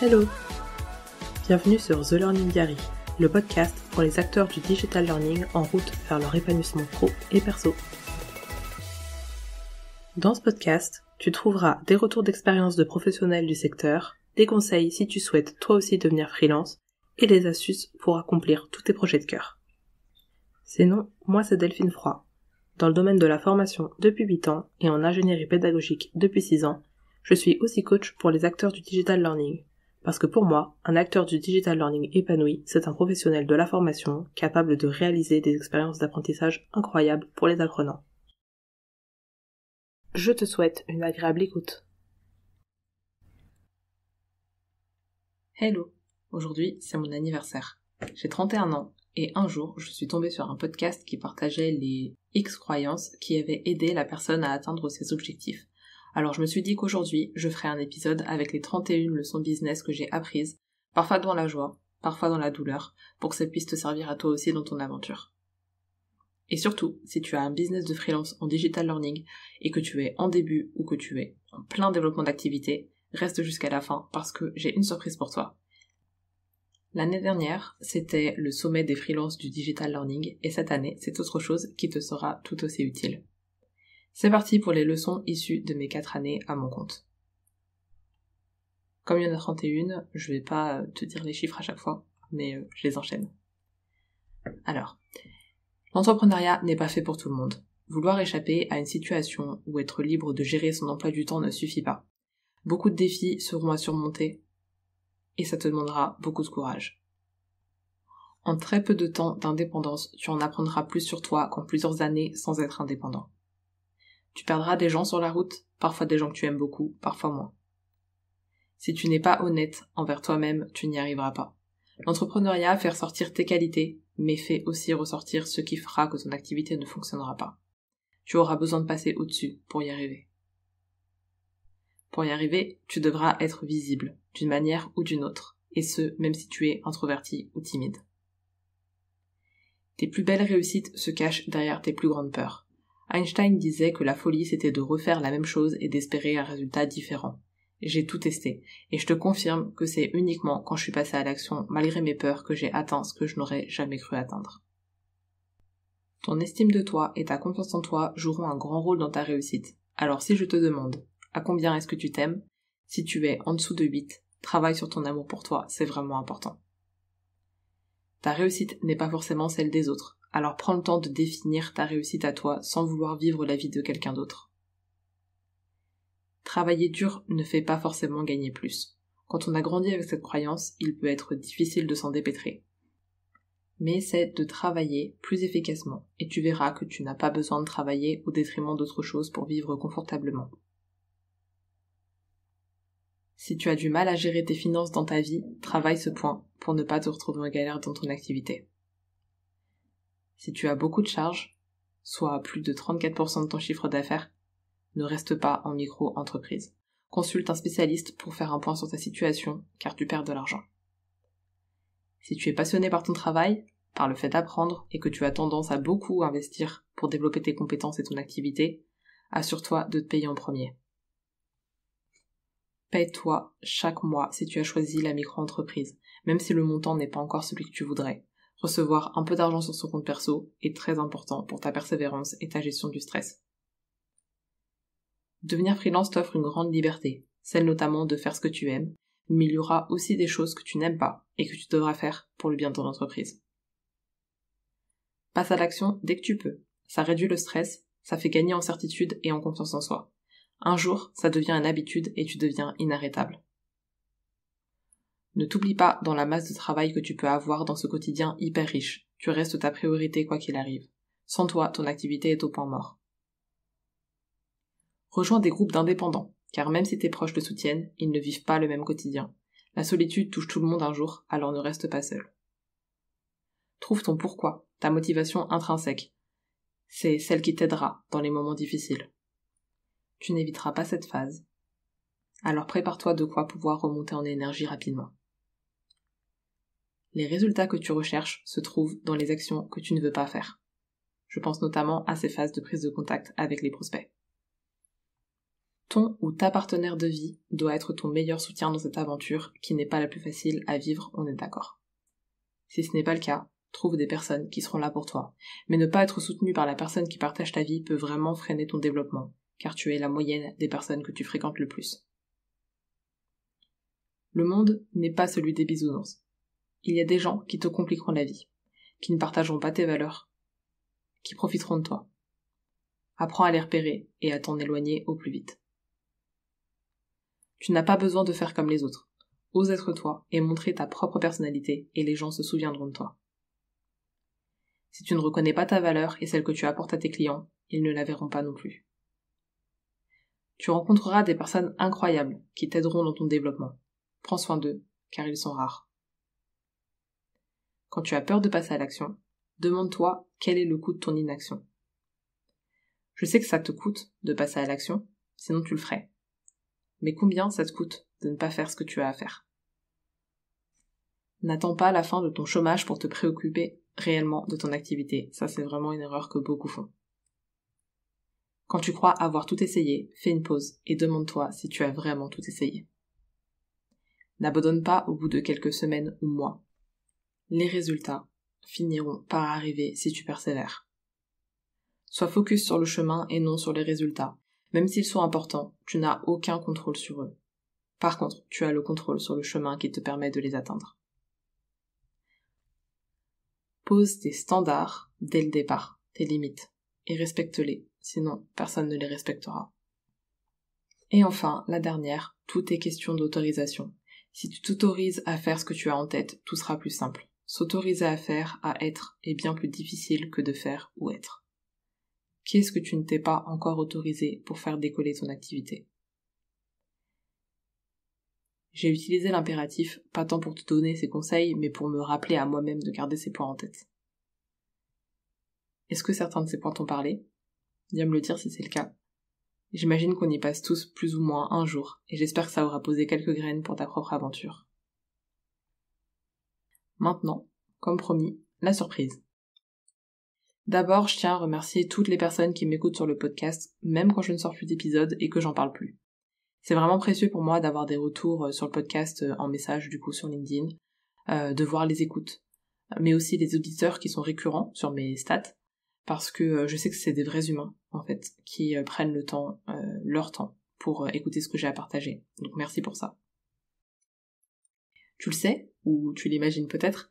Hello! Bienvenue sur The Learning Diary, le podcast pour les acteurs du digital learning en route vers leur épanouissement pro et perso. Dans ce podcast, tu trouveras des retours d'expérience de professionnels du secteur, des conseils si tu souhaites toi aussi devenir freelance, et des astuces pour accomplir tous tes projets de cœur. Sinon, moi c'est Delphine Froid. Dans le domaine de la formation depuis 8 ans et en ingénierie pédagogique depuis 6 ans, je suis aussi coach pour les acteurs du digital learning. Parce que pour moi, un acteur du digital learning épanoui, c'est un professionnel de la formation capable de réaliser des expériences d'apprentissage incroyables pour les apprenants. Je te souhaite une agréable écoute. Hello! Aujourd'hui, c'est mon anniversaire. J'ai 31 ans et un jour, je suis tombée sur un podcast qui partageait les X croyances qui avaient aidé la personne à atteindre ses objectifs. Alors je me suis dit qu'aujourd'hui, je ferai un épisode avec les 31 leçons business que j'ai apprises, parfois dans la joie, parfois dans la douleur, pour que ça puisse te servir à toi aussi dans ton aventure. Et surtout, si tu as un business de freelance en digital learning et que tu es en début ou que tu es en plein développement d'activité, reste jusqu'à la fin parce que j'ai une surprise pour toi. L'année dernière, c'était le sommet des freelances du digital learning et cette année, c'est autre chose qui te sera tout aussi utile. C'est parti pour les leçons issues de mes 4 années à mon compte. Comme il y en a 31, je vais pas te dire les chiffres à chaque fois, mais je les enchaîne. Alors, l'entrepreneuriat n'est pas fait pour tout le monde. Vouloir échapper à une situation ou être libre de gérer son emploi du temps ne suffit pas. Beaucoup de défis seront à surmonter et ça te demandera beaucoup de courage. En très peu de temps d'indépendance, tu en apprendras plus sur toi qu'en plusieurs années sans être indépendant. Tu perdras des gens sur la route, parfois des gens que tu aimes beaucoup, parfois moins. Si tu n'es pas honnête envers toi-même, tu n'y arriveras pas. L'entrepreneuriat fait ressortir tes qualités, mais fait aussi ressortir ce qui fera que ton activité ne fonctionnera pas. Tu auras besoin de passer au-dessus pour y arriver. Pour y arriver, tu devras être visible, d'une manière ou d'une autre, et ce, même si tu es introverti ou timide. Tes plus belles réussites se cachent derrière tes plus grandes peurs. Einstein disait que la folie c'était de refaire la même chose et d'espérer un résultat différent. J'ai tout testé, et je te confirme que c'est uniquement quand je suis passée à l'action malgré mes peurs que j'ai atteint ce que je n'aurais jamais cru atteindre. Ton estime de toi et ta confiance en toi joueront un grand rôle dans ta réussite. Alors si je te demande, à combien est-ce que tu t'aimes? Si tu es en dessous de 8, travaille sur ton amour pour toi, c'est vraiment important. Ta réussite n'est pas forcément celle des autres. Alors prends le temps de définir ta réussite à toi sans vouloir vivre la vie de quelqu'un d'autre. Travailler dur ne fait pas forcément gagner plus. Quand on a grandi avec cette croyance, il peut être difficile de s'en dépêtrer. Mais essaie de travailler plus efficacement et tu verras que tu n'as pas besoin de travailler au détriment d'autres choses pour vivre confortablement. Si tu as du mal à gérer tes finances dans ta vie, travaille ce point pour ne pas te retrouver en galère dans ton activité. Si tu as beaucoup de charges, soit plus de 34% de ton chiffre d'affaires, ne reste pas en micro-entreprise. Consulte un spécialiste pour faire un point sur ta situation, car tu perds de l'argent. Si tu es passionné par ton travail, par le fait d'apprendre, et que tu as tendance à beaucoup investir pour développer tes compétences et ton activité, assure-toi de te payer en premier. Paye-toi chaque mois si tu as choisi la micro-entreprise, même si le montant n'est pas encore celui que tu voudrais. Recevoir un peu d'argent sur son compte perso est très important pour ta persévérance et ta gestion du stress. Devenir freelance t'offre une grande liberté, celle notamment de faire ce que tu aimes, mais il y aura aussi des choses que tu n'aimes pas et que tu devras faire pour le bien de ton entreprise. Passe à l'action dès que tu peux. Ça réduit le stress, ça fait gagner en certitude et en confiance en soi. Un jour, ça devient une habitude et tu deviens inarrêtable. Ne t'oublie pas dans la masse de travail que tu peux avoir dans ce quotidien hyper riche. Tu restes ta priorité quoi qu'il arrive. Sans toi, ton activité est au point mort. Rejoins des groupes d'indépendants, car même si tes proches te soutiennent, ils ne vivent pas le même quotidien. La solitude touche tout le monde un jour, alors ne reste pas seul. Trouve ton pourquoi, ta motivation intrinsèque. C'est celle qui t'aidera dans les moments difficiles. Tu n'éviteras pas cette phase. Alors prépare-toi de quoi pouvoir remonter en énergie rapidement. Les résultats que tu recherches se trouvent dans les actions que tu ne veux pas faire. Je pense notamment à ces phases de prise de contact avec les prospects. Ton ou ta partenaire de vie doit être ton meilleur soutien dans cette aventure qui n'est pas la plus facile à vivre, on est d'accord. Si ce n'est pas le cas, trouve des personnes qui seront là pour toi. Mais ne pas être soutenu par la personne qui partage ta vie peut vraiment freiner ton développement, car tu es la moyenne des personnes que tu fréquentes le plus. Le monde n'est pas celui des bisounours. Il y a des gens qui te compliqueront la vie, qui ne partageront pas tes valeurs, qui profiteront de toi. Apprends à les repérer et à t'en éloigner au plus vite. Tu n'as pas besoin de faire comme les autres. Ose être toi et montrer ta propre personnalité et les gens se souviendront de toi. Si tu ne reconnais pas ta valeur et celle que tu apportes à tes clients, ils ne la verront pas non plus. Tu rencontreras des personnes incroyables qui t'aideront dans ton développement. Prends soin d'eux, car ils sont rares. Quand tu as peur de passer à l'action, demande-toi quel est le coût de ton inaction. Je sais que ça te coûte de passer à l'action, sinon tu le ferais. Mais combien ça te coûte de ne pas faire ce que tu as à faire? N'attends pas la fin de ton chômage pour te préoccuper réellement de ton activité. Ça, c'est vraiment une erreur que beaucoup font. Quand tu crois avoir tout essayé, fais une pause et demande-toi si tu as vraiment tout essayé. N'abandonne pas au bout de quelques semaines ou mois. Les résultats finiront par arriver si tu persévères. Sois focus sur le chemin et non sur les résultats. Même s'ils sont importants, tu n'as aucun contrôle sur eux. Par contre, tu as le contrôle sur le chemin qui te permet de les atteindre. Pose tes standards dès le départ, tes limites, et respecte-les, sinon personne ne les respectera. Et enfin, la dernière, tout est question d'autorisation. Si tu t'autorises à faire ce que tu as en tête, tout sera plus simple. S'autoriser à faire, à être, est bien plus difficile que de faire ou être. Qu'est-ce que tu ne t'es pas encore autorisé pour faire décoller ton activité? J'ai utilisé l'impératif, pas tant pour te donner ces conseils, mais pour me rappeler à moi-même de garder ces points en tête. Est-ce que certains de ces points t'ont parlé? Viens me le dire si c'est le cas. J'imagine qu'on y passe tous plus ou moins un jour, et j'espère que ça aura posé quelques graines pour ta propre aventure. Maintenant, comme promis, la surprise. D'abord, je tiens à remercier toutes les personnes qui m'écoutent sur le podcast, même quand je ne sors plus d'épisodes et que j'en parle plus. C'est vraiment précieux pour moi d'avoir des retours sur le podcast en message du coup sur LinkedIn, de voir les écoutes, mais aussi les auditeurs qui sont récurrents sur mes stats, parce que je sais que c'est des vrais humains, en fait, qui prennent le temps, leur temps, pour écouter ce que j'ai à partager. Donc merci pour ça. Tu le sais, ou tu l'imagines peut-être,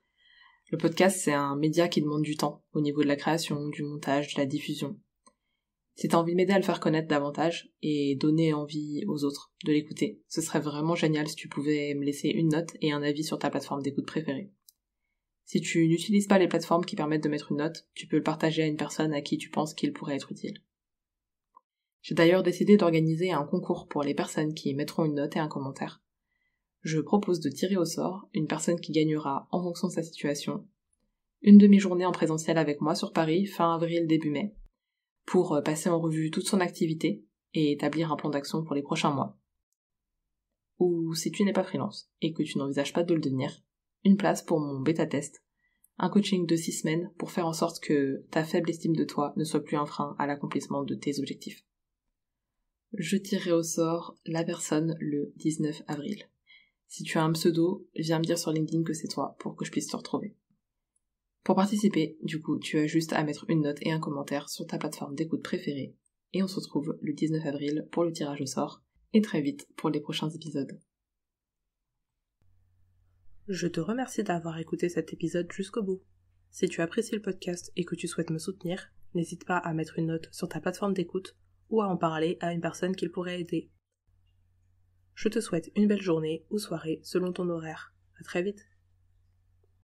le podcast c'est un média qui demande du temps, au niveau de la création, du montage, de la diffusion. Si t'as envie de m'aider à le faire connaître davantage, et donner envie aux autres de l'écouter, ce serait vraiment génial si tu pouvais me laisser une note et un avis sur ta plateforme d'écoute préférée. Si tu n'utilises pas les plateformes qui permettent de mettre une note, tu peux le partager à une personne à qui tu penses qu'il pourrait être utile. J'ai d'ailleurs décidé d'organiser un concours pour les personnes qui mettront une note et un commentaire. Je propose de tirer au sort une personne qui gagnera, en fonction de sa situation, une demi-journée en présentiel avec moi sur Paris, fin avril, début mai, pour passer en revue toute son activité et établir un plan d'action pour les prochains mois. Ou si tu n'es pas freelance et que tu n'envisages pas de le devenir, une place pour mon bêta-test, un coaching de 6 semaines pour faire en sorte que ta faible estime de toi ne soit plus un frein à l'accomplissement de tes objectifs. Je tirerai au sort la personne le 19 avril. Si tu as un pseudo, viens me dire sur LinkedIn que c'est toi pour que je puisse te retrouver. Pour participer, du coup, tu as juste à mettre une note et un commentaire sur ta plateforme d'écoute préférée, et on se retrouve le 19 avril pour le tirage au sort, et très vite pour les prochains épisodes. Je te remercie d'avoir écouté cet épisode jusqu'au bout. Si tu apprécies le podcast et que tu souhaites me soutenir, n'hésite pas à mettre une note sur ta plateforme d'écoute ou à en parler à une personne qui pourrait aider. Je te souhaite une belle journée ou soirée selon ton horaire. À très vite.